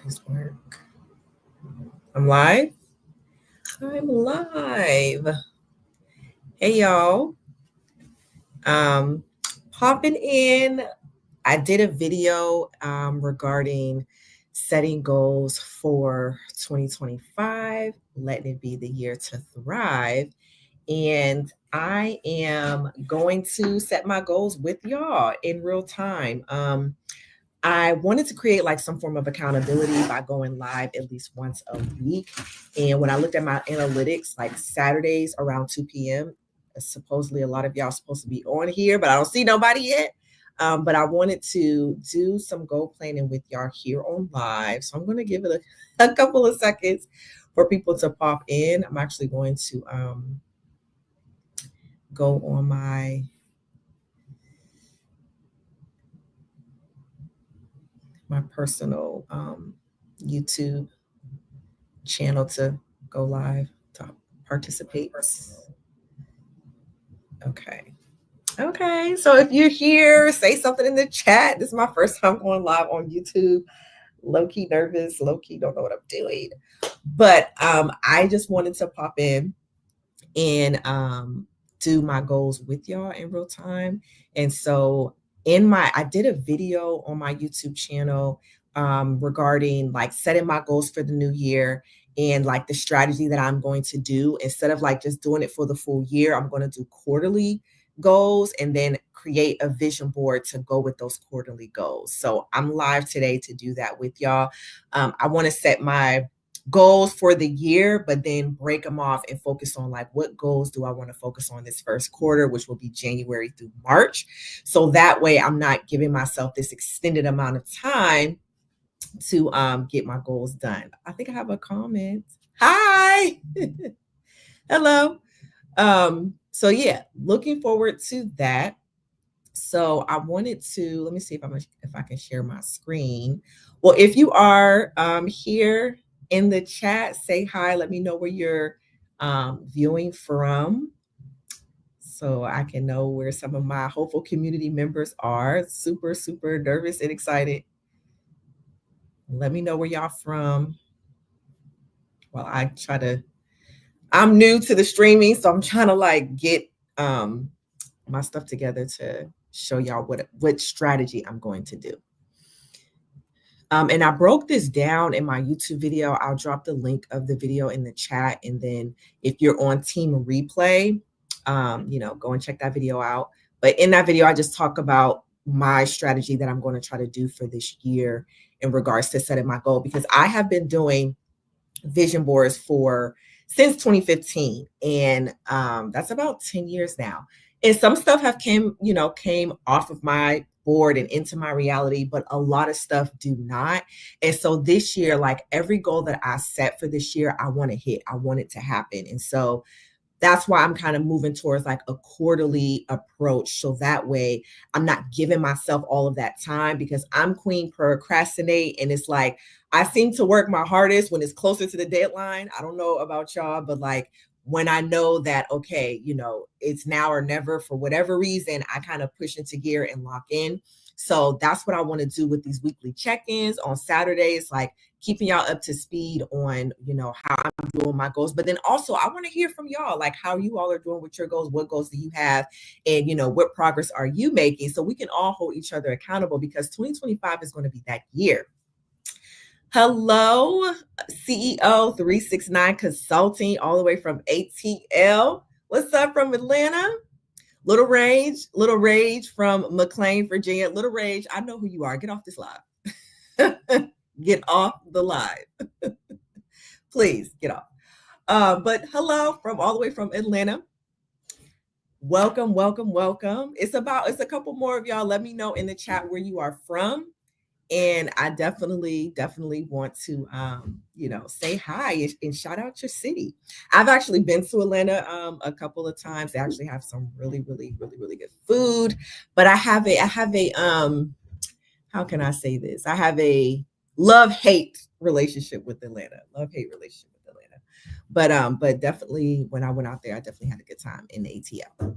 This work. I'm live. I'm live. Hey y'all. Um, Popping in. I did a video regarding setting goals for 2025, letting it be the year to thrive. And I am going to set my goals with y'all in real time. I wanted to create like some form of accountability by going live at least once a week. And when I looked at my analytics, like Saturdays around 2 p.m., supposedly a lot of y'all supposed to be on here, but I don't see nobody yet. But I wanted to do some goal planning with y'all here on live. So I'm going to give it a couple of seconds for people to pop in. I'm actually going to go on my personal YouTube channel to go live to participate. Okay. So if you're here, say something in the chat. This is my first time going live on YouTube. Low key nervous, low key don't know what I'm doing. But I just wanted to pop in and do my goals with y'all in real time. And so I did a video on my YouTube channel regarding like setting my goals for the new year and like the strategy that I'm going to do. Instead of like just doing it for the full year, I'm going to do quarterly goals and then create a vision board to go with those quarterly goals. So I'm live today to do that with y'all. I want to set my goals for the year, but then break them off and focus on like what goals do I want to focus on this first quarter, which will be January through March. So that way I'm not giving myself this extended amount of time to get my goals done. I think I have a comment. Hi. Hello. So yeah, looking forward to that. So I wanted to, let me see if I can share my screen. Well, if you are here in the chat, say hi. Let me know where you're viewing from so I can know where some of my hopeful community members are. Super, super nervous and excited. Let me know where y'all from. Well, I'm new to the streaming, so I'm trying to like get my stuff together to show y'all what strategy I'm going to do. And I broke this down in my YouTube video. I'll drop the link of the video in the chat. And then if you're on Team Replay, go and check that video out. But in that video, I just talk about my strategy that I'm going to try to do for this year in regards to setting my goal, because I have been doing vision boards since 2015. And that's about 10 years now. And some stuff came off of my board and into my reality, but a lot of stuff do not. And so this year, like every goal that I set for this year, I want to hit, I want it to happen. And so that's why I'm kind of moving towards like a quarterly approach. So that way I'm not giving myself all of that time, because I'm queen procrastinate. And it's like, I seem to work my hardest when it's closer to the deadline. I don't know about y'all, but like when I know that, okay, it's now or never for whatever reason, I kind of push into gear and lock in. So that's what I want to do with these weekly check-ins on Saturdays, like keeping y'all up to speed on, how I'm doing my goals. But then also I want to hear from y'all, like how you all are doing with your goals. What goals do you have? And, what progress are you making? So we can all hold each other accountable, because 2025 is going to be that year. Hello, CEO 369 Consulting, all the way from ATL. What's up from Atlanta? Little Rage from McLean, Virginia. Little Rage, I know who you are. Get off this live. Get off the live. Please get off. But hello from all the way from Atlanta. Welcome. It's a couple more of y'all. Let me know in the chat where you are from. And I definitely want to, say hi and shout out your city. I've actually been to Atlanta a couple of times. They actually have some really good food. But I have a how can I say this? I have a love-hate relationship with Atlanta. But definitely when I went out there, I definitely had a good time in the ATL.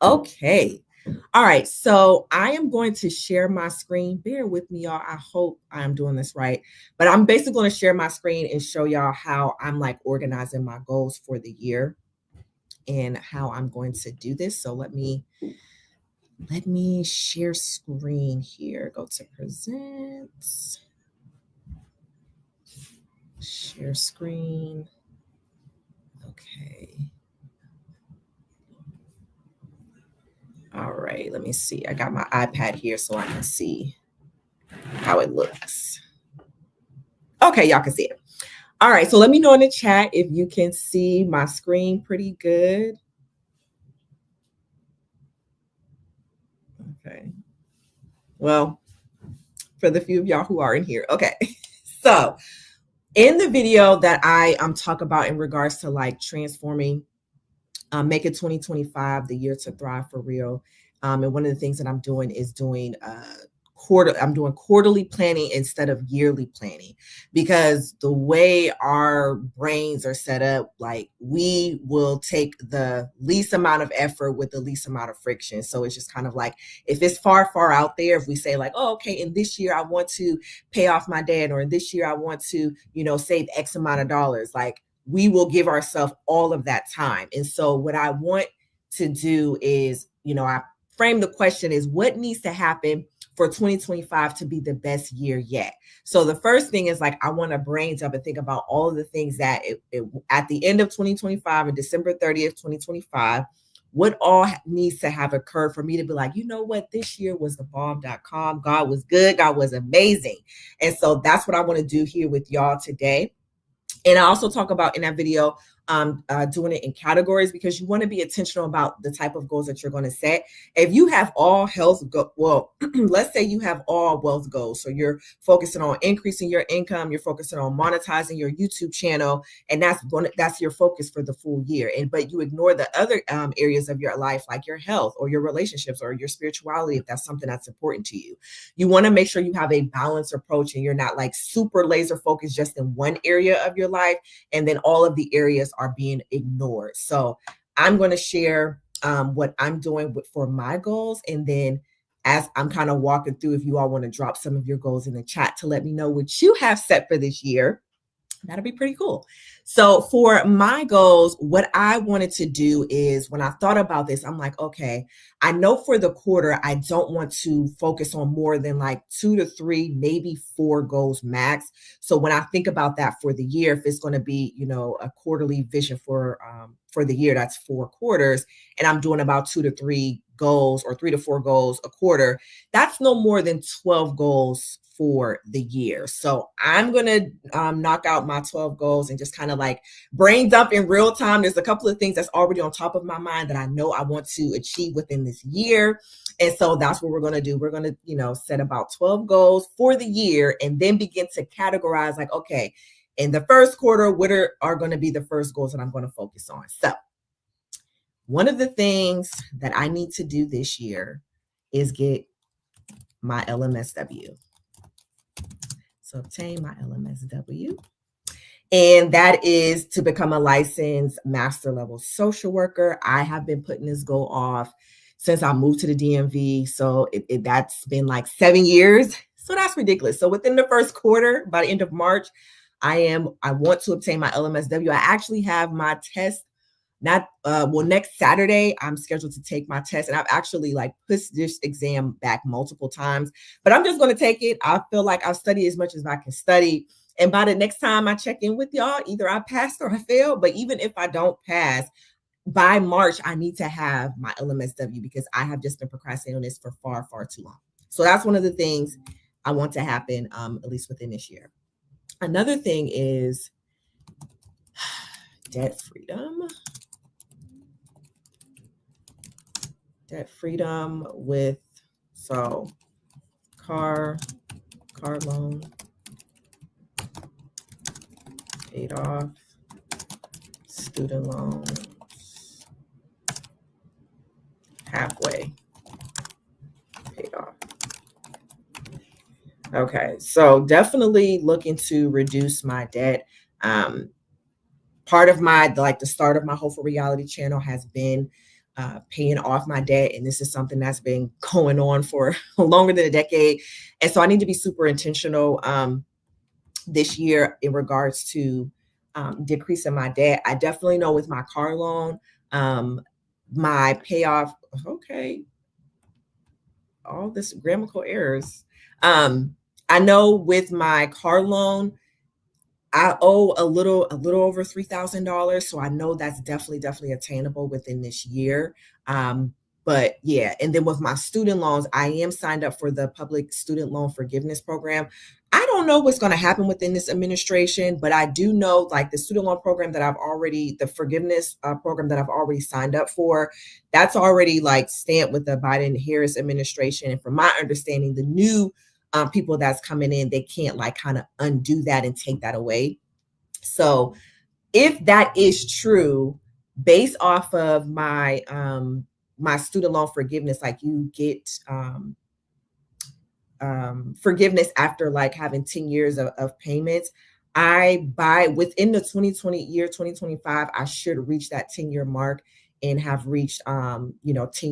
Okay. All right, so I am going to share my screen. Bear with me, y'all. I hope I'm doing this right. But I'm basically going to share my screen and show y'all how I'm like organizing my goals for the year and how I'm going to do this. So let me share screen here. Go to presents. Share screen. Okay. All right, let me see. I got my iPad here so I can see how it looks. Okay, y'all can see it. All right, so let me know in the chat if you can see my screen pretty good. Okay. Well, for the few of y'all who are in here. Okay. So in the video that I talk about in regards to like transforming, make it 2025 the year to thrive for real. And one of the things that I'm doing is doing I'm doing quarterly planning instead of yearly planning, because the way our brains are set up, like we will take the least amount of effort with the least amount of friction. So it's just kind of like, if it's far out there, if we say like, oh, okay, in this year I want to pay off my debt, or in this year I want to, save X amount of dollars, like we will give ourselves all of that time. And so what I want to do is, I frame the question is, what needs to happen for 2025 to be the best year yet? So the first thing is like, I want to brain dump and think about all of the things that at the end of 2025 and December 30th, 2025, what all needs to have occurred for me to be like, you know what, this year was the bomb.com. God was good. God was amazing. And so that's what I want to do here with y'all today. And I also talk about in that video, doing it in categories, because you want to be intentional about the type of goals that you're going to set. If you have all health, let's say you have all wealth goals. So you're focusing on increasing your income, you're focusing on monetizing your YouTube channel, and that's your focus for the full year. But you ignore the other areas of your life, like your health or your relationships or your spirituality, if that's something that's important to you. You want to make sure you have a balanced approach and you're not like super laser focused just in one area of your life, and then all of the areas are being ignored. So I'm going to share what I'm doing for my goals. And then as I'm kind of walking through, if you all want to drop some of your goals in the chat to let me know what you have set for this year, that'll be pretty cool. So for my goals, what I wanted to do is, when I thought about this, I'm like, okay, I know for the quarter, I don't want to focus on more than like 2 to 3, maybe 4 goals max. So when I think about that for the year, if it's going to be, a quarterly vision for the year, that's 4 quarters, and I'm doing about 2 to 3 goals or 3 to 4 goals a quarter, that's no more than 12 goals for the year. So I'm going to knock out my 12 goals and just kind of like brain dump in real time. There's a couple of things that's already on top of my mind that I know I want to achieve within this year. And so that's what we're going to do. We're going to, set about 12 goals for the year and then begin to categorize like, okay, in the first quarter, what are going to be the first goals that I'm going to focus on? So one of the things that I need to do this year is get my LMSW. So obtain my LMSW. And that is to become a licensed master level social worker. I have been putting this goal off since I moved to the DMV. So that's been like 7 years. So that's ridiculous. So within the first quarter, by the end of March, I want to obtain my LMSW. I actually have my test next Saturday, I'm scheduled to take my test, and I've actually like pushed this exam back multiple times, but I'm just going to take it. I feel like I've studied as much as I can study. And by the next time I check in with y'all, either I passed or I failed. But even if I don't pass, by March, I need to have my LMSW, because I have just been procrastinating on this for far too long. So that's one of the things I want to happen, at least within this year. Another thing is debt freedom. Debt freedom with, so car loan paid off, student loans halfway paid off. Okay, so definitely looking to reduce my debt. Part of the start of my Hopeful Reality channel has been paying off my debt. And this is something that's been going on for longer than a decade. And so I need to be super intentional this year in regards to decreasing my debt. I definitely know with my car loan, my payoff, okay, all this grammatical errors. I know with my car loan, I owe a little over $3,000. So I know that's definitely attainable within this year. But yeah, and then with my student loans, I am signed up for the public student loan forgiveness program. I don't know what's going to happen within this administration, but I do know like the student loan program that the forgiveness program that I've already signed up for, that's already like stamped with the Biden-Harris administration. And from my understanding, the new people that's coming in, they can't like kind of undo that and take that away. So if that is true, based off of my my student loan forgiveness, like you get forgiveness after like having 10 years of payments, within the 2025, I should reach that 10-year mark and have reached 10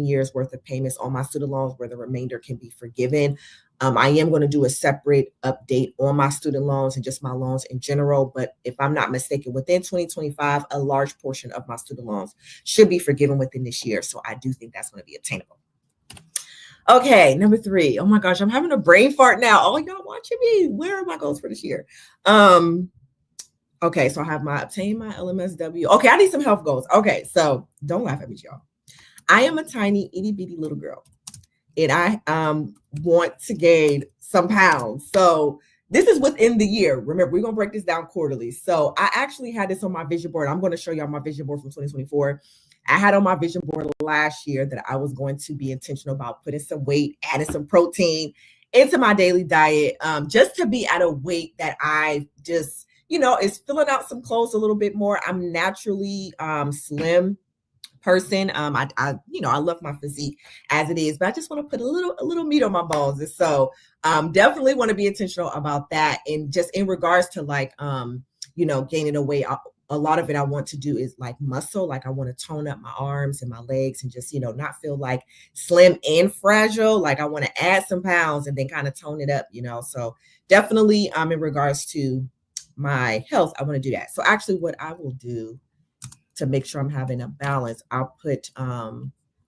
years worth of payments on my student loans where the remainder can be forgiven. I am going to do a separate update on my student loans and just my loans in general. But if I'm not mistaken, within 2025, a large portion of my student loans should be forgiven within this year. So I do think that's going to be obtainable. Okay, number 3. Oh my gosh, I'm having a brain fart now. All y'all watching me. Where are my goals for this year? Okay, so I have obtain my LMSW. Okay, I need some health goals. Okay, so don't laugh at me, y'all. I am a tiny, itty bitty little girl, and I want to gain some pounds. So this is within the year. Remember, we're going to break this down quarterly. So I actually had this on my vision board. I'm going to show y'all my vision board from 2024. I had on my vision board last year that I was going to be intentional about putting some weight, adding some protein into my daily diet, just to be at a weight that I just, is filling out some clothes a little bit more. I'm naturally slim person. I love my physique as it is, but I just want to put a little meat on my bones. And so definitely want to be intentional about that. And just in regards to like, gaining a weight, a lot of it I want to do is like muscle. Like I want to tone up my arms and my legs and just, not feel like slim and fragile. Like I want to add some pounds and then kind of tone it up, so definitely in regards to my health, I want to do that. So actually what I will do to make sure I'm having a balance, I'll put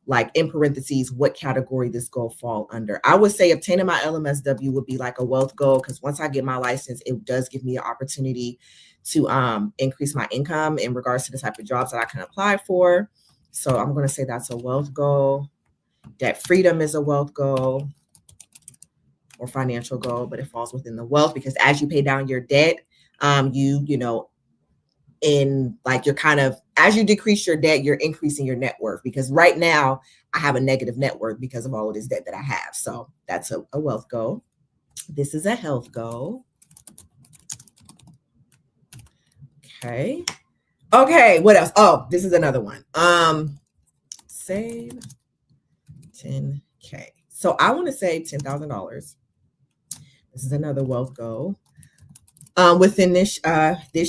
like in parentheses what category this goal fall under. I would say obtaining my LMSW would be like a wealth goal, because once I get my license, it does give me an opportunity to increase my income in regards to the type of jobs that I can apply for. So I'm going to say that's a wealth goal. Debt freedom is a wealth goal or financial goal, but it falls within the wealth because as you pay down your debt, in like you're kind of, as you decrease your debt, you're increasing your net worth, because right now I have a negative net worth because of all of this debt that I have. So that's a wealth goal. This is a health goal. Okay. What else? Oh, this is another one. Save 10K. So I want to save $10,000. This is another wealth goal. Within this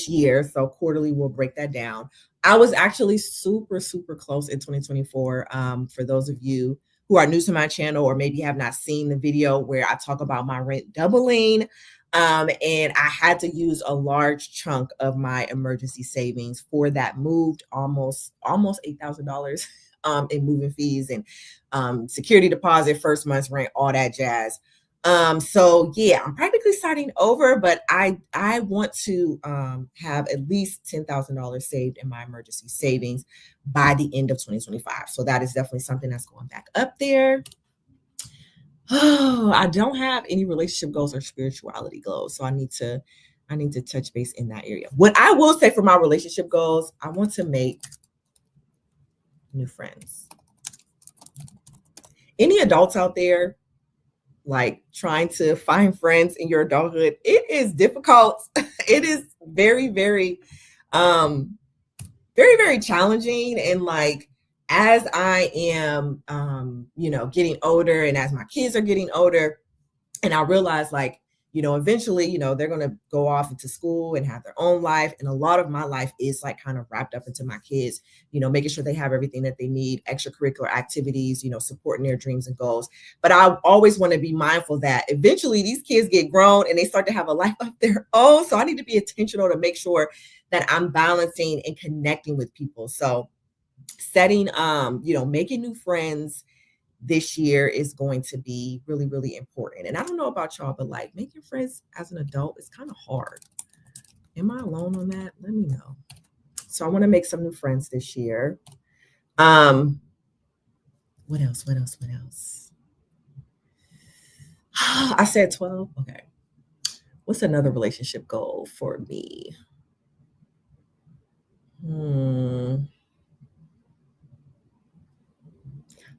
year. So quarterly, we'll break that down. I was actually super close in 2024. For those of you who are new to my channel or maybe have not seen the video where I talk about my rent doubling, and I had to use a large chunk of my emergency savings for that. Moved almost $8,000 in moving fees and security deposit, first month's rent, all that jazz. So yeah, I'm practically starting over, but I want to have at least $10,000 saved in my emergency savings by the end of 2025. So that is definitely something that's going back up there. Oh, I don't have any relationship goals or spirituality goals, so I need to touch base in that area. What I will say for my relationship goals, I want to make new friends. Any adults out there like trying to find friends in your adulthood, it is difficult. It is very, very, very, very challenging. And like, as I am, getting older and as my kids are getting older, and I realize like, eventually, they're going to go off into school and have their own life. And a lot of my life is like kind of wrapped up into my kids, making sure they have everything that they need, extracurricular activities, supporting their dreams and goals. But I always want to be mindful that eventually these kids get grown and they start to have a life of their own. So I need to be intentional to make sure that I'm balancing and connecting with people. So setting, making new friends this year is going to be really, really important. And I don't know about y'all, but like making friends as an adult is kind of hard. Am I alone on that? Let me know. So I want to make some new friends this year. What else? I said 12. Okay. What's another relationship goal for me?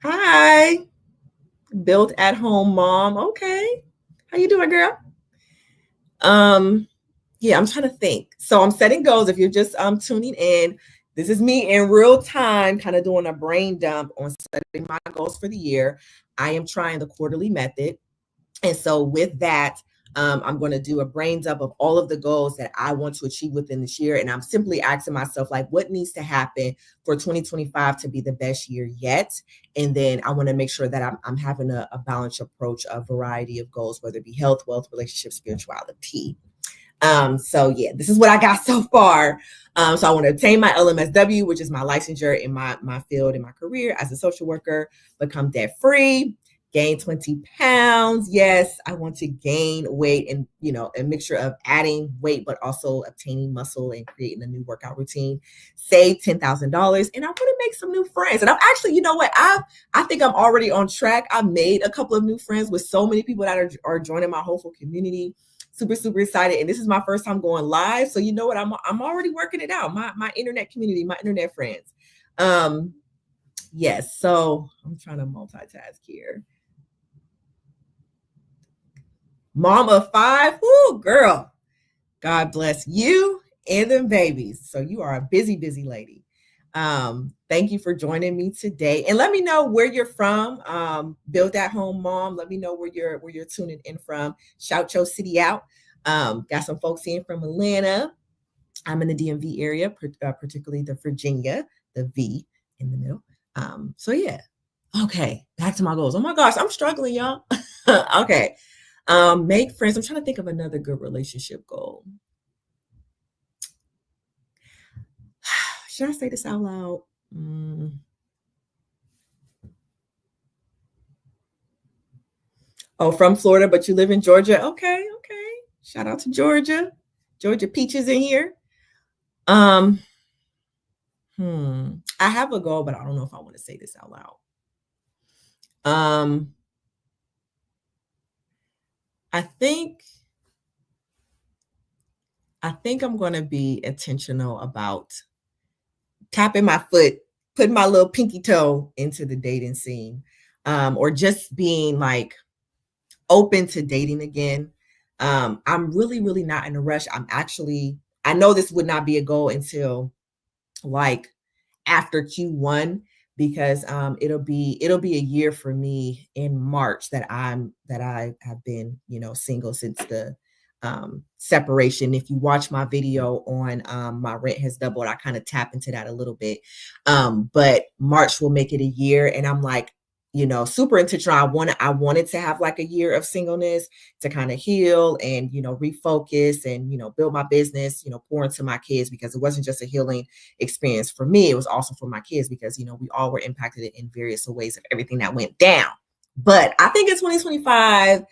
Hi. Built at home mom. Okay. How you doing, girl? Yeah, I'm trying to think. So I'm setting goals. If you're just tuning in, this is me in real time, kind of doing a brain dump on setting my goals for the year. I am trying the quarterly method. And so with that, I'm going to do a brain dump of all of the goals that I want to achieve within this year. And I'm simply asking myself, like, what needs to happen for 2025 to be the best year yet? And then I want to make sure that I'm having a balanced approach, a variety of goals, whether it be health, wealth, relationship, spirituality. So yeah, this is what I got so far. So I want to obtain my LMSW, which is my licensure in my field, in my career as a social worker, become debt free, gain 20 pounds. Yes, I want to gain weight and, a mixture of adding weight, but also obtaining muscle and creating a new workout routine, save $10,000. And I want to make some new friends. And I'm actually, you know what? I think I'm already on track. I made a couple of new friends with so many people that are joining my hopeful community. Super, super excited. And this is my first time going live. So you know what? I'm already working it out. My internet community, my internet friends. Yes. So I'm trying to multitask here. Mom of 5. Whoo, girl. God bless you and them babies. So you are a busy, busy lady. Thank you for joining me today. And let me know where you're from. Build at home mom. Let me know where you're tuning in from. Shout your city out. Got some folks in from Atlanta. I'm in the DMV area, particularly the Virginia, the V in the middle. So yeah. Okay, back to my goals. Oh my gosh, I'm struggling, y'all. Okay. Make friends. I'm trying to think of another good relationship goal. Should I say this out loud? Oh, from Florida, but you live in Georgia. Okay. Shout out to Georgia. Georgia peaches in here. I have a goal, but I don't know if I want to say this out loud. I think I'm going to be intentional about tapping my foot, putting my little pinky toe into the dating scene, or just being like open to dating again. I'm really, really not in a rush. I know this would not be a goal until like after Q1, because it'll be a year for me in March that I have been, single since the separation. If you watch my video on my rent has doubled, I kind of tap into that a little bit. But March will make it a year, and I'm like, super intentional. I wanted to have like a year of singleness to kind of heal and, refocus and, build my business, pour into my kids, because it wasn't just a healing experience for me. It was also for my kids, because, we all were impacted in various ways of everything that went down. But I think in 2025,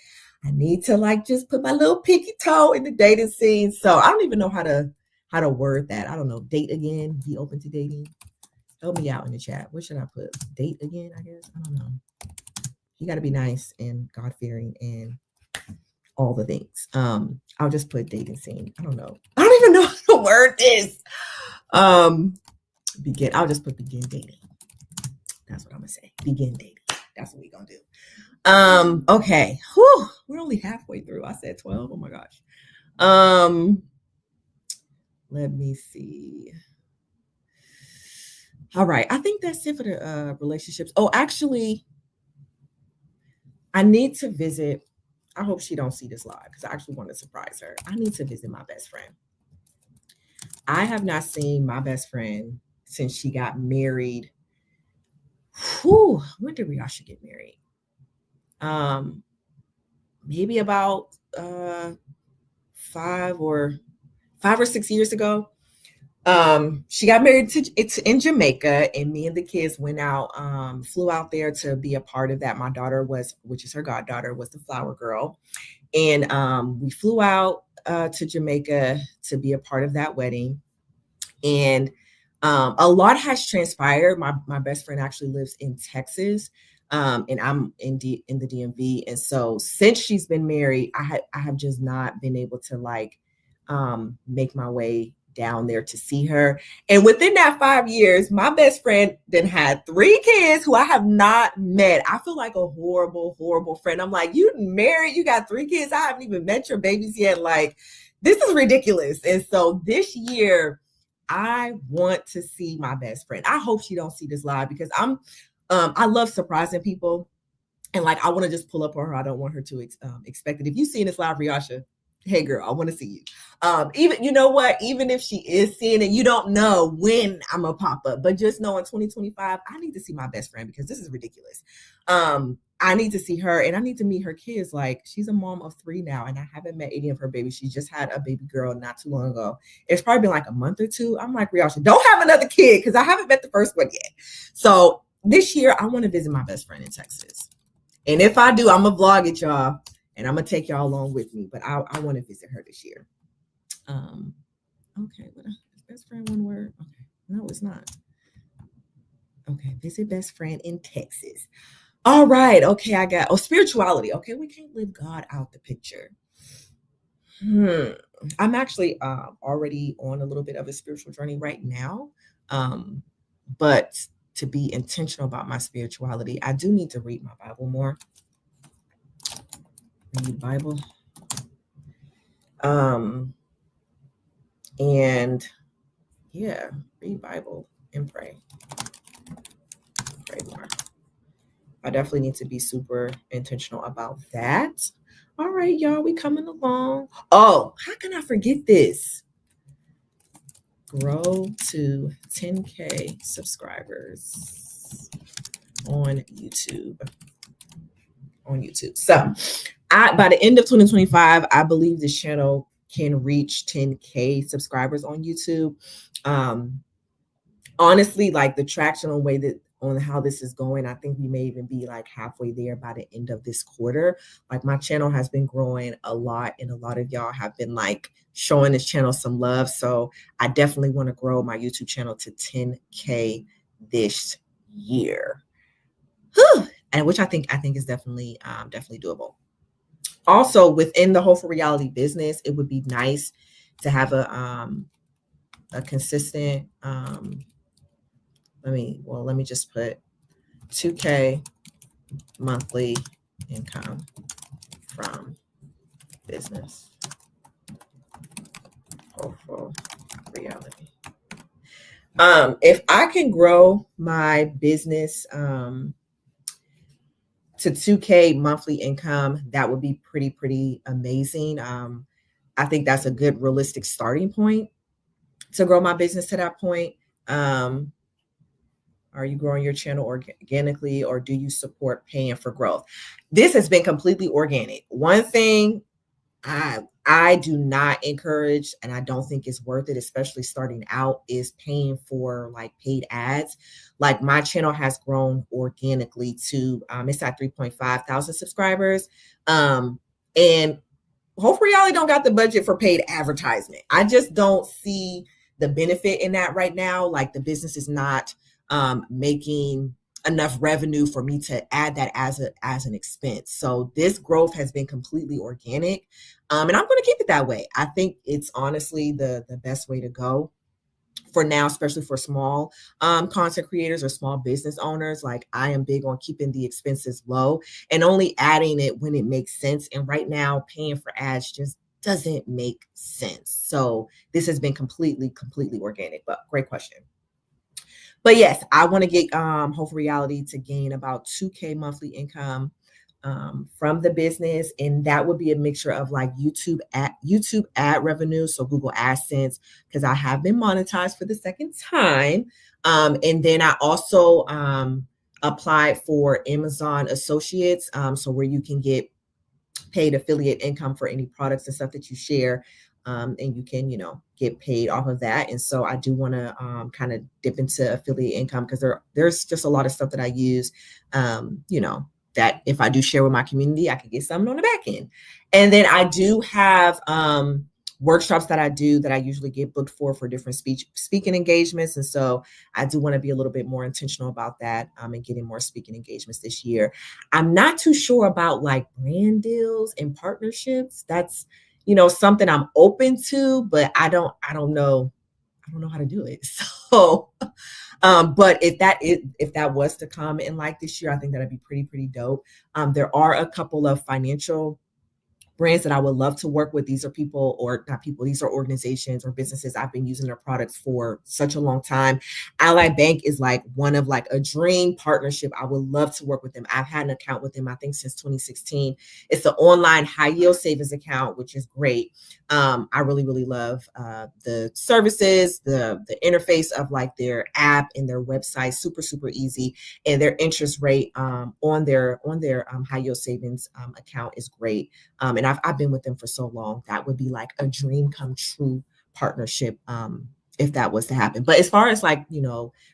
I need to like just put my little pinky toe in the dating scene. So I don't even know how to word that. I don't know. Date again, be open to dating. Help me out in the chat. What should I put? Date again, I guess. I don't know. You got to be nice and God-fearing and all the things. I'll just put dating scene. I don't know. I don't even know how to word this. Begin. I'll just put begin dating. That's what I'm gonna say. Begin dating. That's what we're gonna do. Okay. Whew. We're only halfway through. I said 12. Oh my gosh. Let me see. All right. I think that's it for the relationships. Oh, actually, I need to visit I hope she don't see this live because I actually want to surprise her. I need to visit my best friend. I have not seen my best friend since she got married. Whew, when did Riyasha get married? Um, Maybe about 5 or 6 years ago. She got married to it's in Jamaica, and me and the kids went out, flew out there to be a part of that. My daughter was, which is her goddaughter, was the flower girl, and we flew out to Jamaica to be a part of that wedding. And a lot has transpired. My best friend actually lives in Texas, and I'm in the DMV. And so since she's been married, I have just not been able to like make my way down there to see her. And within that 5 years, my best friend then had 3 kids who I have not met. I feel like a horrible, horrible friend. I'm like, you married, you got 3 kids. I haven't even met your babies yet. Like, this is ridiculous. And so this year, I want to see my best friend. I hope she don't see this live because I love surprising people, and like I want to just pull up on her. I don't want her to expect it. If you see this live, Riyasha, hey girl, I want to see you. Even you know what? Even if she is seeing it, you don't know when I'm gonna pop up. But just know in 2025, I need to see my best friend because this is ridiculous. I need to see her and I need to meet her kids. Like she's a mom of 3 now, and I haven't met any of her babies. She just had a baby girl not too long ago. It's probably been like a month or two. I'm like, Riyasha, don't have another kid because I haven't met the first one yet. So this year, I want to visit my best friend in Texas. And if I do, I'm gonna vlog it, y'all, and I'm gonna take y'all along with me. But I want to visit her this year. Okay, what is best friend one word? Okay, no, it's not. Okay, visit best friend in Texas. All right, okay, I got spirituality. Okay, we can't leave God out the picture. I'm actually already on a little bit of a spiritual journey right now, but to be intentional about my spirituality, I do need to read my Bible more. Read Bible. And yeah, read Bible and pray. Pray more. I definitely need to be super intentional about that. All right, y'all, we coming along. Oh, how can I forget this? Grow to 10K subscribers on YouTube. So by the end of 2025, I believe this channel can reach 10K subscribers on YouTube. Honestly, like the traction on how this is going, I think we may even be like halfway there by the end of this quarter. Like my channel has been growing a lot, and a lot of y'all have been like showing this channel some love. So I definitely want to grow my YouTube channel to 10K this year. Whew. And which I think is definitely doable. Also, within the Hopeful Reality business, it would be nice to have a consistent. Let me just put 2K monthly income from business. Hopeful Reality. If I can grow my business to 2K monthly income, that would be pretty amazing. I think that's a good realistic starting point to grow my business to that point. Are you growing your channel organically, or do you support paying for growth? This has been completely organic. One thing I do not encourage, and I don't think it's worth it, especially starting out, is paying for like paid ads. Like my channel has grown organically to it's at 3.5 thousand subscribers. And Hope Reality don't got the budget for paid advertisement. I just don't see the benefit in that right now. Like the business is not making enough revenue for me to add that as an expense. So this growth has been completely organic. And I'm going to keep it that way. I think it's honestly the best way to go for now, especially for small content creators or small business owners. Like I am big on keeping the expenses low and only adding it when it makes sense. And right now, paying for ads just doesn't make sense. So this has been completely organic, but great question. But yes, I want to get Hopeful Reality to gain about 2K monthly income. from the business, and that would be a mixture of like YouTube ad revenue, so Google AdSense, because I have been monetized for the second time, and then I also applied for Amazon Associates, so where you can get paid affiliate income for any products and stuff that you share. And you can, get paid off of that. And so I do want to kind of dip into affiliate income because there's just a lot of stuff that I use, that if I do share with my community, I can get something on the back end. And then I do have workshops that I do that I usually get booked for different speaking engagements. And so I do want to be a little bit more intentional about that, and getting more speaking engagements this year. I'm not too sure about like brand deals and partnerships. That's, something I'm open to, but I don't know. I don't know how to do it. So, but if that was to come in like this year, I think that'd be pretty dope. There are a couple of financial brands that I would love to work with. These are people, or not people, these are organizations or businesses I've been using their products for such a long time. Ally Bank is like one of like a dream partnership. I would love to work with them. I've had an account with them, I think, since 2016. It's an online high yield savings account, which is great. I really love the services, the interface of like their app and their website, super easy, and their interest rate on their high yield savings account is great. And I've been with them for so long. That would be like a dream come true partnership, if that was to happen. But as far as like,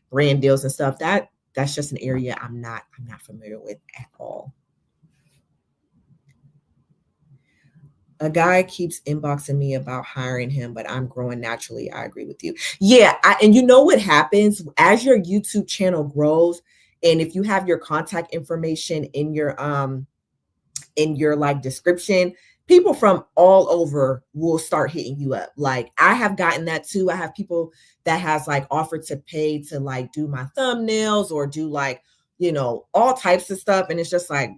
brand deals and stuff, that's just an area I'm not familiar with at all. A guy keeps inboxing me about hiring him, but I'm growing naturally. I agree with you. Yeah. And you know what happens as your YouTube channel grows, and if you have your contact information in your like description, people from all over will start hitting you up. Like I have gotten that too. I have people that has like offered to pay to like do my thumbnails or do like, all types of stuff. And it's just like,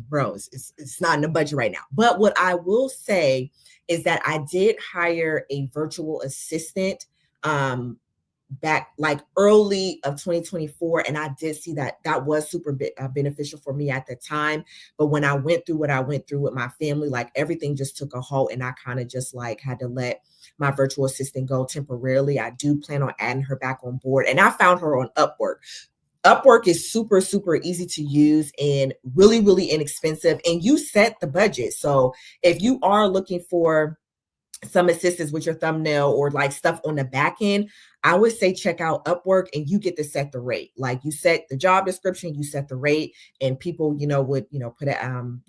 bro, it's not in the budget right now. But what I will say is that I did hire a virtual assistant back like early of 2024, and I did see that was super beneficial for me at the time. But when I went through what I went through with my family, like everything just took a halt, and I kind of just like had to let my virtual assistant go temporarily. I do plan on adding her back on board, and I found her on Upwork. Upwork is super easy to use and really inexpensive, and you set the budget. So if you are looking for some assistance with your thumbnail or like stuff on the back end, I would say check out Upwork, and you get to set the rate. Like you set the job description, you set the rate, and people, would, put an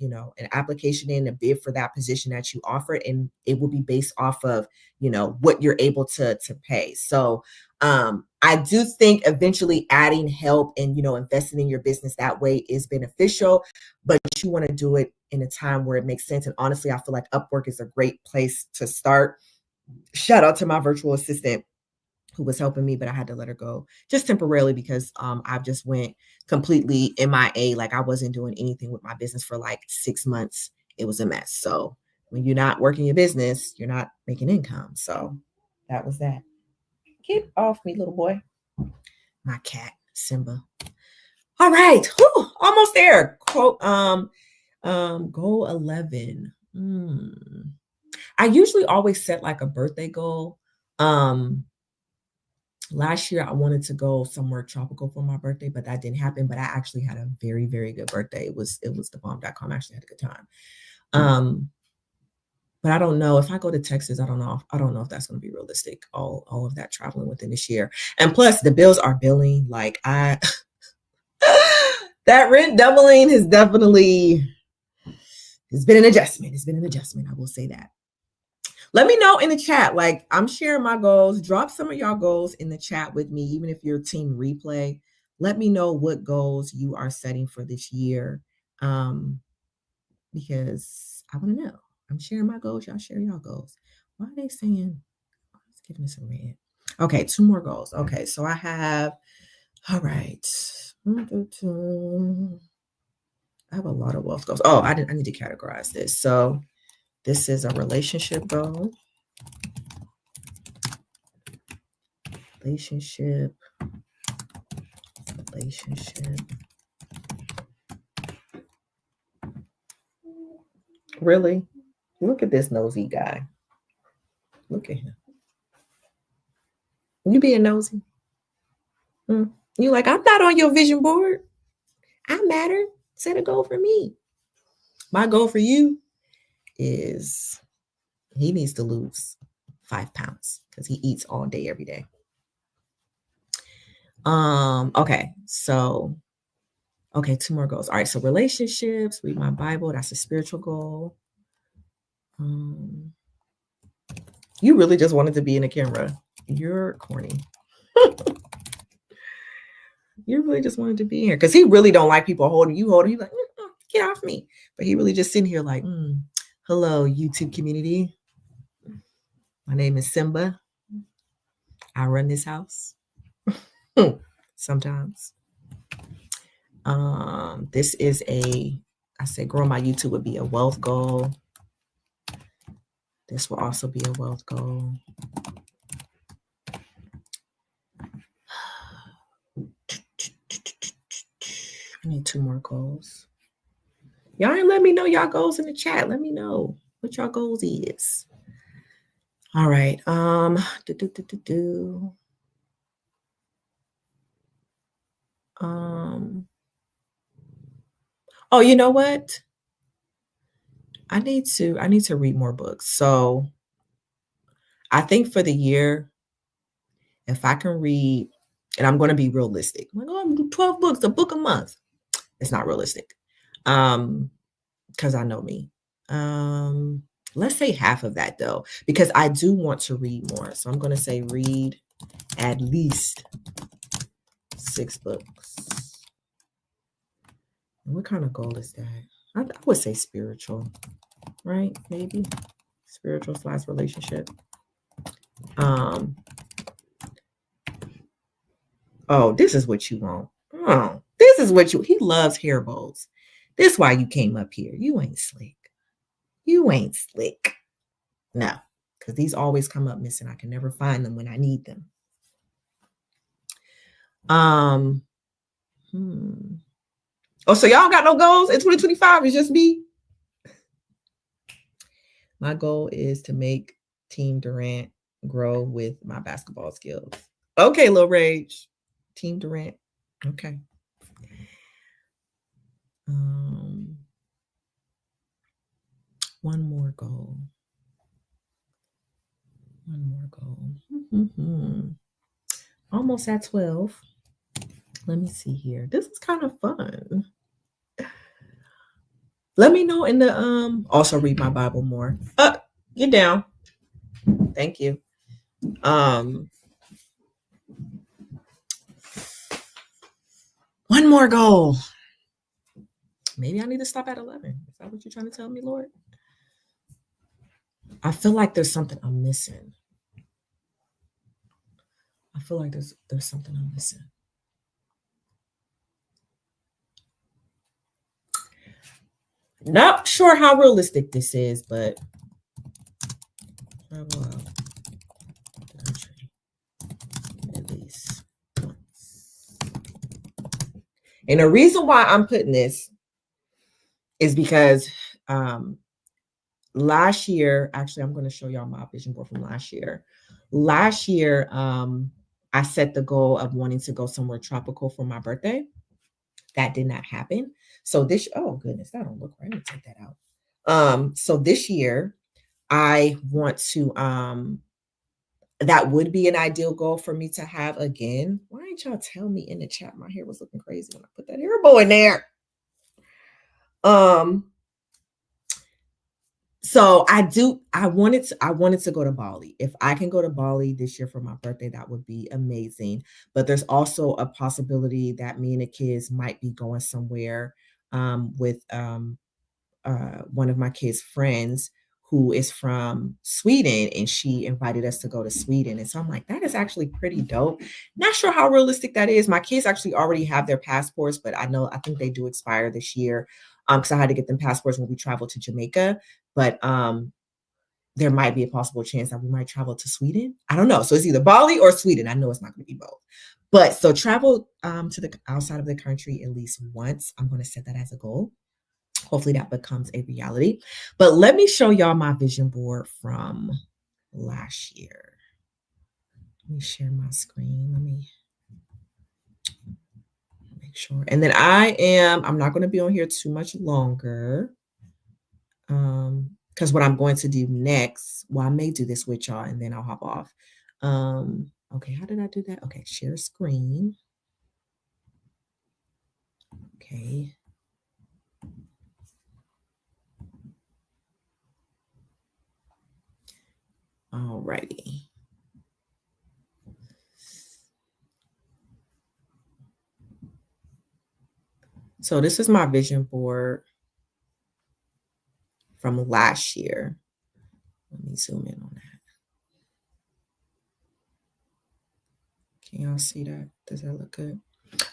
application in, a bid for that position that you offered, and it will be based off of, what you're able to pay. So I do think eventually adding help and, investing in your business that way is beneficial, but you want to do it in a time where it makes sense. And honestly, I feel like Upwork is a great place to start. Shout out to my virtual assistant who was helping me, but I had to let her go just temporarily because I've just went completely MIA. Like I wasn't doing anything with my business for like 6 months. It was a mess. So when you're not working your business, you're not making income. So that was that. Get off me, little boy. My cat, Simba. All right. Whew, almost there. Quote, goal 11. I usually always set like a birthday goal. Last year I wanted to go somewhere tropical for my birthday, but that didn't happen. But I actually had a very good birthday. It was the bomb.com. I actually had a good time. But I don't know if I go to Texas. I don't know if that's going to be realistic. All of that traveling within this year, and plus the bills are billing. Like that rent doubling has definitely. It's been an adjustment. I will say that. Let me know in the chat. Like I'm sharing my goals. Drop some of y'all goals in the chat with me, even if you're team replay. Let me know what goals you are setting for this year, because I want to know. I'm sharing my goals. Y'all share y'all goals. Why are they saying? It's giving us a red. Okay, 2 more goals. Okay, so I have. All right. I have a lot of wealth goals. Oh, I need to categorize this. So this is a relationship goal. Relationship. Really? Look at this nosy guy. Look at him. You being nosy? You like, I'm not on your vision board. I matter. Set a goal for me. My goal for you is he needs to lose 5 pounds because he eats all day, every day. Okay, so 2 more goals. All right, so relationships, read my Bible, that's a spiritual goal. You really just wanted to be in the camera. You're corny. You really just wanted to be here because he really don't like people holding you. He's like, get off me. But he really just sitting here like, hello, YouTube community. My name is Simba. I run this house. Sometimes. This is I said growing my YouTube would be a wealth goal. This will also be a wealth goal. I need 2 more goals. Y'all ain't let me know y'all goals in the chat. Let me know what y'all goals is. All right. Oh, you know what? I need to read more books. So I think for the year, if I can read, and I'm going to be realistic. I'm like, I'm going to do 12 books, a book a month. It's not realistic. Because I know me. Let's say half of that though, because I do want to read more. So I'm going to say read at least 6 books. What kind of goal is that? I would say spiritual, right? Maybe spiritual / relationship. Oh, this is what you want. Oh, this is what he loves hair bows. This is why you came up here. You ain't slick. You ain't slick. No, because these always come up missing. I can never find them when I need them. Oh, so y'all got no goals in 2025? It's just me. My goal is to make Team Durant grow with my basketball skills. Okay, Lil Rage. Team Durant. Okay. One more goal. Almost at 12. Let me see here. This is kind of fun. Let me know in the also read my Bible more. Get down. Thank you. One more goal. Maybe I need to stop at 11. Is that what you're trying to tell me, Lord? I feel like there's something I'm missing. I feel like there's something I'm missing. Not sure how realistic this is, but travel out the country at least once. And the reason why I'm putting this is because last year, actually, I'm going to show y'all my vision board from last year. Last year, I set the goal of wanting to go somewhere tropical for my birthday. That did not happen. So oh goodness, that don't look right. Let me take that out. So this year, I want to, that would be an ideal goal for me to have again. Why didn't y'all tell me in the chat my hair was looking crazy when I put that hair bow in there? So I wanted to go to Bali. If I can go to Bali this year for my birthday, that would be amazing. But there's also a possibility that me and the kids might be going somewhere with one of my kids' friends who is from Sweden, and she invited us to go to Sweden. And so I'm like, that is actually pretty dope. Not sure how realistic that is. My kids actually already have their passports, but I think they do expire this year. Because I had to get them passports when we traveled to Jamaica. But there might be a possible chance that we might travel to Sweden. I don't know. So it's either Bali or Sweden. I know it's not going to be both. But so travel to the outside of the country at least once. I'm going to set that as a goal. Hopefully that becomes a reality. But let me show y'all my vision board from last year. Let me share my screen. Let me make sure. And then I'm not going to be on here too much longer. Because what I'm going to do next, well, I may do this with y'all and then I'll hop off. Okay, how did I do that? Okay, share screen. Okay. Alrighty. So this is my vision board from last year. Let me zoom in on that. Can y'all see that? Does that look good?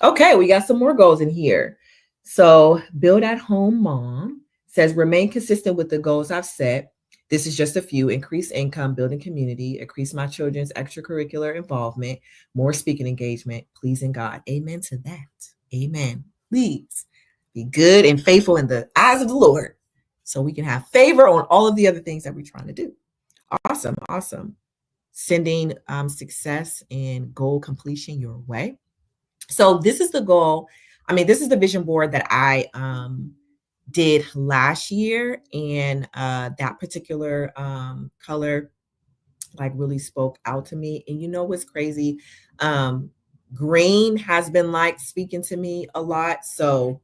Okay, we got some more goals in here. So build at home mom says remain consistent with the goals I've set. This is just a few: increase income, building community, increase my children's extracurricular involvement, more speaking engagement, pleasing God. Amen to that. Amen. Please be good and faithful in the eyes of the Lord so we can have favor on all of the other things that we're trying to do. Awesome. Awesome. Sending success and goal completion your way. So this is the goal. I mean, this is the vision board that I did last year, and that particular color like really spoke out to me. And you know what's crazy? Green has been like speaking to me a lot. So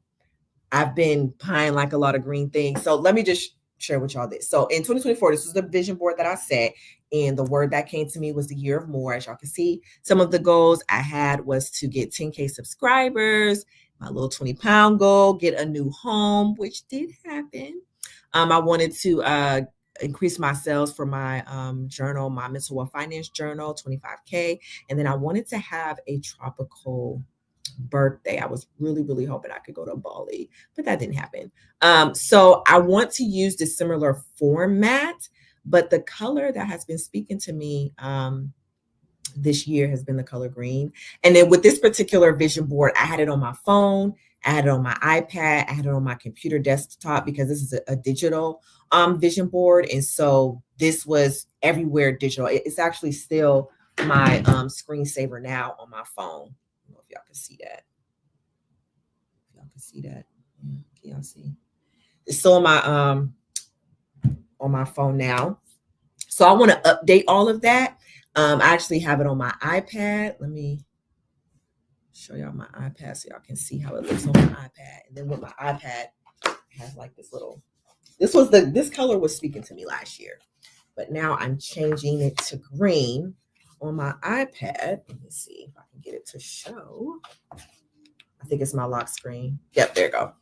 I've been buying like a lot of green things. So let me just share with y'all this. So in 2024, this was the vision board that I set. And the word that came to me was the year of more. As y'all can see, some of the goals I had was to get 10K subscribers, my little 20-pound goal, get a new home, which did happen. I wanted to increase my sales for my journal, my mental wealth finance journal, 25K. And then I wanted to have a tropical birthday. I was really, really hoping I could go to Bali, but that didn't happen. So I want to use the similar format, but the color that has been speaking to me this year has been the color green. And then with this particular vision board, I had it on my phone, I had it on my iPad, I had it on my computer desktop because this is a digital vision board. And so this was everywhere digital. It's actually still my screensaver now on my phone. I don't know if y'all can see that. Y'all can see that. Yeah, can y'all see? It's still on my phone now. So I want to update all of that. I actually have it on my iPad. Let me show y'all my iPad so y'all can see how it looks on my iPad. And then with my iPad, it has like this little. This color was speaking to me last year, but now I'm changing it to green on my iPad. Let me see if I can get it to show. I think it's my lock screen. Yep, there you go.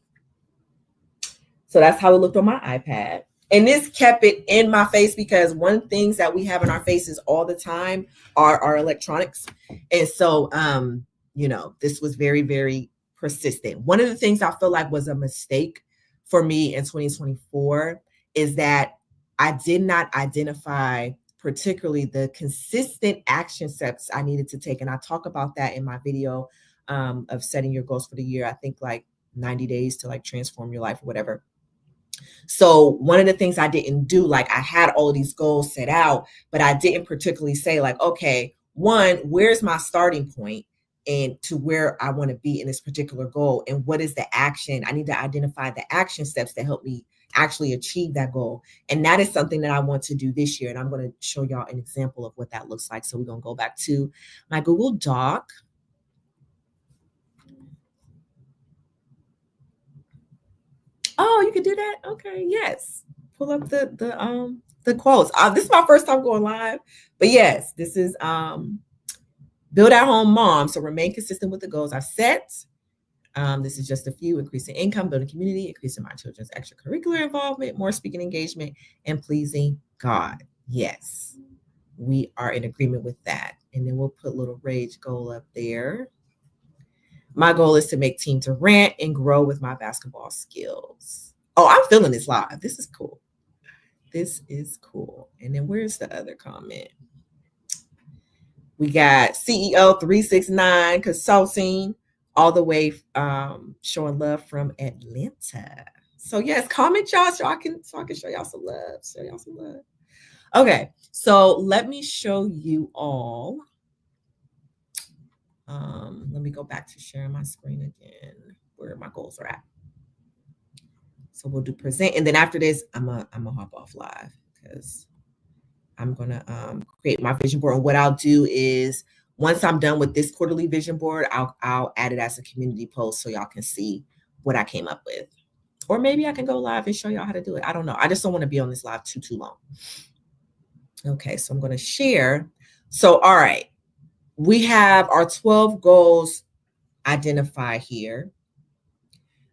So that's how it looked on my iPad. And this kept it in my face because one of the things that we have in our faces all the time are our electronics. And so, this was very, very persistent. One of the things I feel like was a mistake for me in 2024 is that I did not identify particularly the consistent action steps I needed to take. And I talk about that in my video of setting your goals for the year. I think like 90 days to like transform your life or whatever. So one of the things I didn't do, like I had all of these goals set out, but I didn't particularly say like, okay, one, where's my starting point and to where I want to be in this particular goal? And what is the action? I need to identify the action steps that help me actually achieve that goal. And that is something that I want to do this year. And I'm going to show y'all an example of what that looks like. So we're going to go back to my Google Doc. Oh, you can do that? Okay, yes. Pull up the quotes. This is my first time going live, but yes, this is build at home mom. So remain consistent with the goals I've set. This is just a few: increasing income, building community, increasing my children's extracurricular involvement, more speaking engagement, and pleasing God. Yes, we are in agreement with that. And then we'll put little rage goal up there. My goal is to make Team Durant and grow with my basketball skills. Oh, I'm feeling this live. This is cool. This is cool. And then where's the other comment? We got CEO 369 Consulting all the way showing love from Atlanta. So yes, comment y'all so I can show y'all some love. Show y'all some love. Okay, so let me show you all. Let me go back to sharing my screen again, where my goals are at. So we'll do present, and then after this, I'm gonna hop off live because I'm gonna create my vision board. And what I'll do is once I'm done with this quarterly vision board, I'll add it as a community post so y'all can see what I came up with. Or maybe I can go live and show y'all how to do it. I don't know. I just don't want to be on this live too long. Okay, so I'm going to share. So, all right, we have our 12 goals identified here.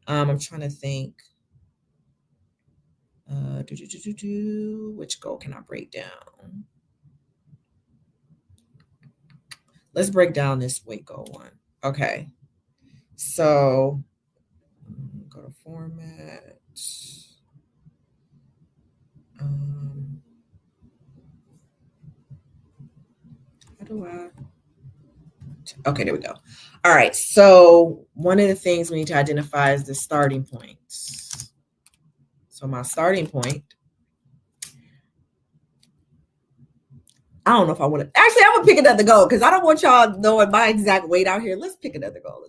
I'm trying to think. Which goal can I break down? Let's break down this weight goal one. Okay, so go to format. How do I? Okay, there we go. All right, so one of the things we need to identify is the starting points. So my starting point, I don't know if I want to, actually, I'm gonna pick another goal because I don't want y'all knowing my exact weight out here. Let's pick another goal.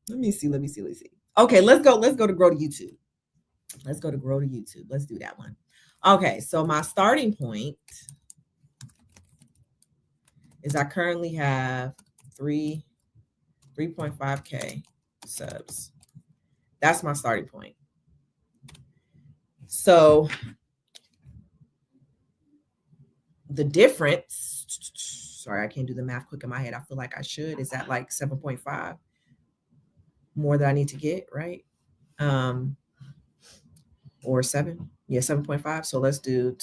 Let me see. Okay, let's go to grow to YouTube. Let's go to grow to YouTube. Let's do that one. Okay, so my starting point is I currently have 3.5K subs. That's my starting point. So the difference, sorry, I can't do the math quick in my head. I feel like I should. Is that like 7.5 more that I need to get, right? Or 7? Yeah, 7.5. So let's do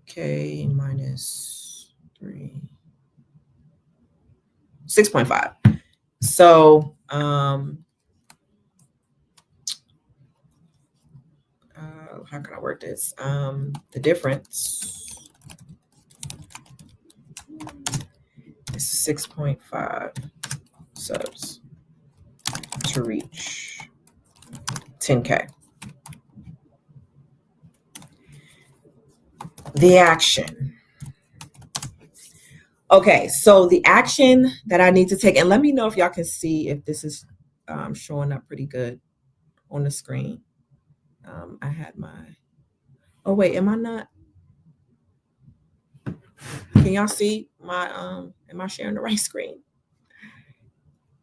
10K minus 3. 6.5. So how can I work this? The difference is 6.5 subs to reach 10K. The action. Okay, so the action that I need to take, and let me know if y'all can see if this is showing up pretty good on the screen. I had my, oh wait, am I not? Can y'all see my, am I sharing the right screen?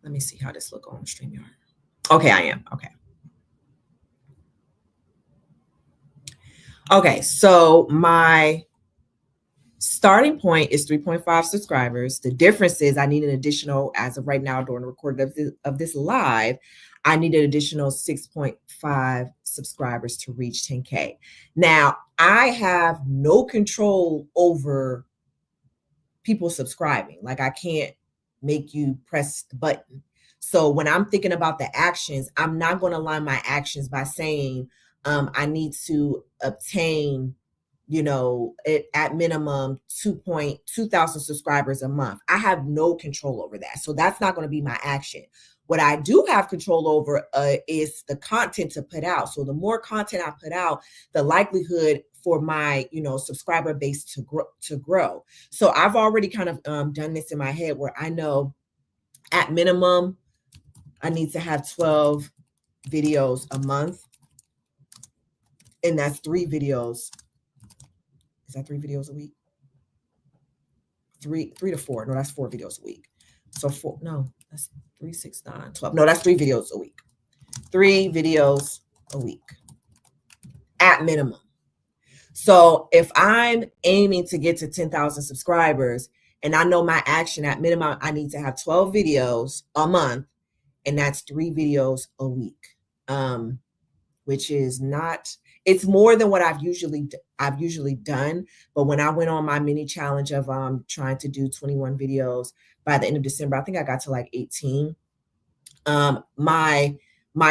Let me see how this look on StreamYard. Okay, I am, okay. Okay, so my starting point is 3.5 subscribers. The difference is I need an additional, as of right now, during the recording of this live, I need an additional 6.5 subscribers to reach 10K. Now, I have no control over people subscribing. Like, I can't make you press the button. So when I'm thinking about the actions, I'm not going to line my actions by saying I need to obtain, you know, at minimum 2,000 subscribers a month. I have no control over that. So that's not going to be my action. What I do have control over is the content to put out. So the more content I put out, the likelihood for my, you know, subscriber base to grow. So I've already kind of done this in my head where I know at minimum, I need to have 12 videos a month. And that's 3 videos. Is that 3 videos a week? 3 to 4. No, that's 4 videos a week. So 4, no, that's 3, 6, 9, 12. No, that's 3 videos a week. 3 videos a week at minimum. So if I'm aiming to get to 10,000 subscribers and I know my action at minimum, I need to have 12 videos a month, and that's 3 videos a week, which is not, it's more than what I've usually done. But when I went on my mini challenge of trying to do 21 videos by the end of December, I think I got to like 18. My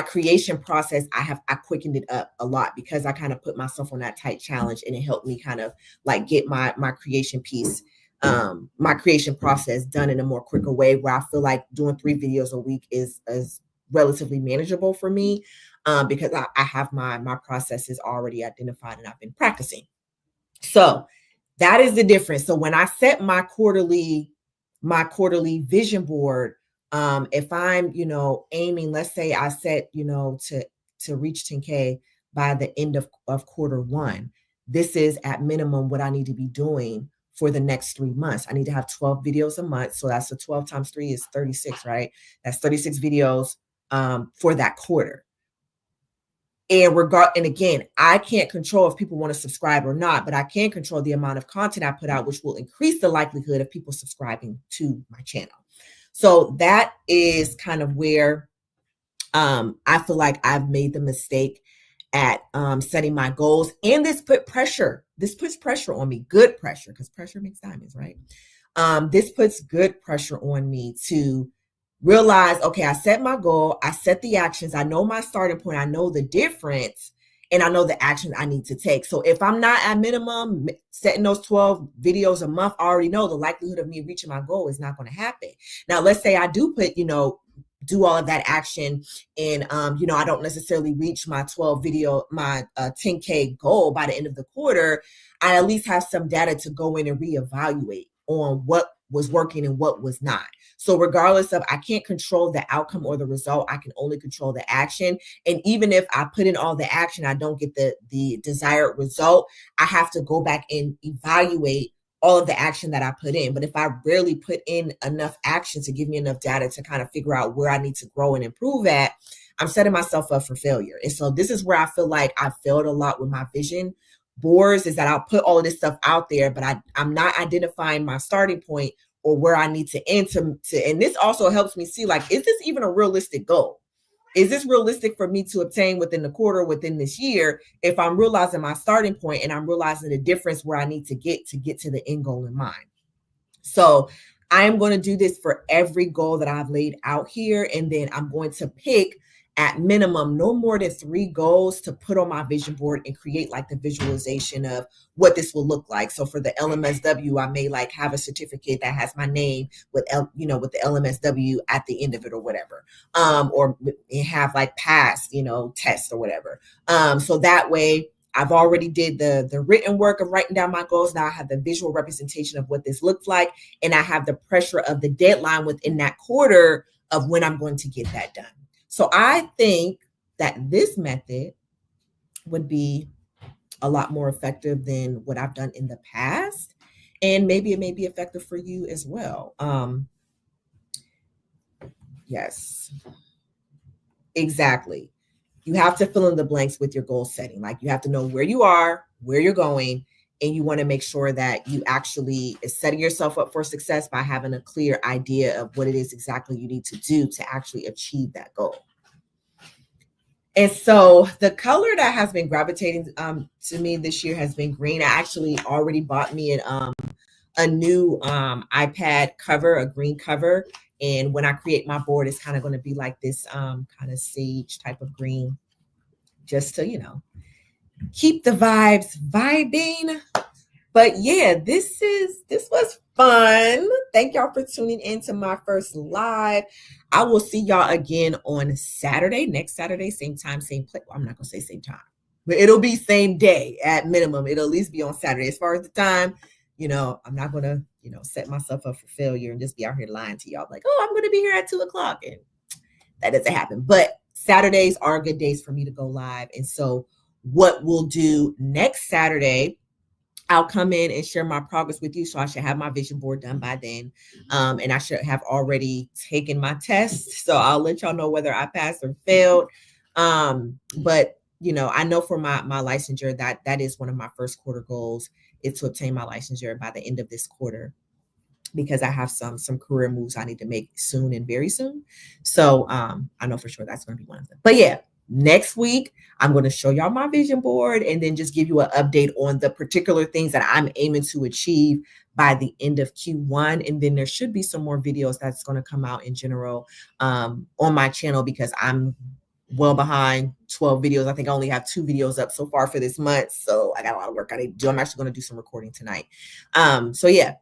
creation process, I quickened it up a lot because I kind of put myself on that tight challenge, and it helped me kind of like get my creation piece, my creation process done in a more quicker way, where I feel like doing 3 videos a week is relatively manageable for me, because I have my processes already identified and I've been practicing. So that is the difference. So when I set my quarterly vision board, if I'm, aiming, let's say I set, to reach 10K by the end of quarter one, this is at minimum what I need to be doing for the next 3 months. I need to have 12 videos a month. So that's the 12 times 3 is 36, right? That's 36 videos for that quarter. And again, I can't control if people want to subscribe or not, but I can control the amount of content I put out, which will increase the likelihood of people subscribing to my channel. So that is kind of where I feel like I've made the mistake at setting my goals. And this puts pressure on me, good pressure, because pressure makes diamonds, right? This puts good pressure on me to realize, okay, I set my goal, I set the actions, I know my starting point, I know the difference, and I know the action I need to take. So if I'm not at minimum setting those 12 videos a month, I already know the likelihood of me reaching my goal is not going to happen. Now, let's say I do put, do all of that action and, I don't necessarily reach my 10K goal by the end of the quarter. I at least have some data to go in and reevaluate on what was working and what was not. So regardless of, I can't control the outcome or the result, I can only control the action. And even if I put in all the action, I don't get the desired result, I have to go back and evaluate all of the action that I put in. But if I rarely put in enough action to give me enough data to kind of figure out where I need to grow and improve at, I'm setting myself up for failure. And so this is where I feel like I failed a lot with my vision boards, is that I'll put all of this stuff out there, but I'm not identifying my starting point or where I need to end to. And this also helps me see, like, is this even a realistic goal? Is this realistic for me to obtain within the quarter, within this year, if I'm realizing my starting point and I'm realizing the difference where I need to get to the end goal in mind? So I am going to do this for every goal that I've laid out here. And then I'm going to pick at minimum no more than 3 goals to put on my vision board and create like the visualization of what this will look like. So for the LMSW, I may like have a certificate that has my name with with the LMSW at the end of it or whatever, or have like past tests or whatever. So that way I've already did the written work of writing down my goals. Now I have the visual representation of what this looks like, and I have the pressure of the deadline within that quarter of when I'm going to get that done. So I think that this method would be a lot more effective than what I've done in the past. And maybe it may be effective for you as well. Yes, exactly. You have to fill in the blanks with your goal setting. Like, you have to know where you are, where you're going, and you want to make sure that you actually is setting yourself up for success by having a clear idea of what it is exactly you need to do to actually achieve that goal. And so the color that has been gravitating to me this year has been green. I actually already bought me a new iPad cover, a green cover. And when I create my board, it's kind of going to be like this kind of sage type of green, just to, keep the vibes vibing. But yeah, this was fun. Thank y'all for tuning in to my first live. I will see y'all again on Saturday, next Saturday, same time, same place. Well, I'm not going to say same time, but it'll be same day at minimum. It'll at least be on Saturday. As far as the time, I'm not going to, set myself up for failure and just be out here lying to y'all like, oh, I'm going to be here at 2:00. And that doesn't happen. But Saturdays are good days for me to go live. And so what we'll do next Saturday, I'll come in and share my progress with you. So I should have my vision board done by then. And I should have already taken my test. So I'll let y'all know whether I passed or failed. But I know for my licensure, that is one of my first quarter goals, is to obtain my licensure by the end of this quarter, because I have some career moves I need to make soon and very soon. So I know for sure that's going to be one of them. But yeah, next week, I'm going to show y'all my vision board and then just give you an update on the particular things that I'm aiming to achieve by the end of Q1. And then there should be some more videos that's going to come out in general on my channel, because I'm well behind 12 videos. I think I only have 2 videos up so far for this month. So I got a lot of work I need to do. I'm actually going to do some recording tonight. So yeah.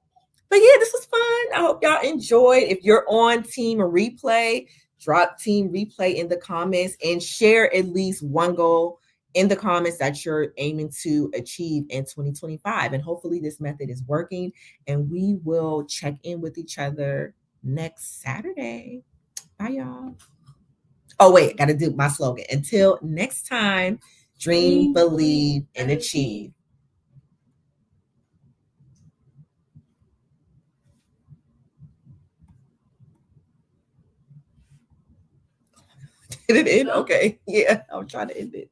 But yeah, this was fun. I hope y'all enjoyed. If you're on Team Replay, drop team replay in the comments and share at least one goal in the comments that you're aiming to achieve in 2025. And hopefully this method is working, and we will check in with each other next Saturday. Bye, y'all. Oh, wait, got to do my slogan. Until next time, dream, believe, and achieve. Did it end? Okay. Yeah, I'm trying to end it.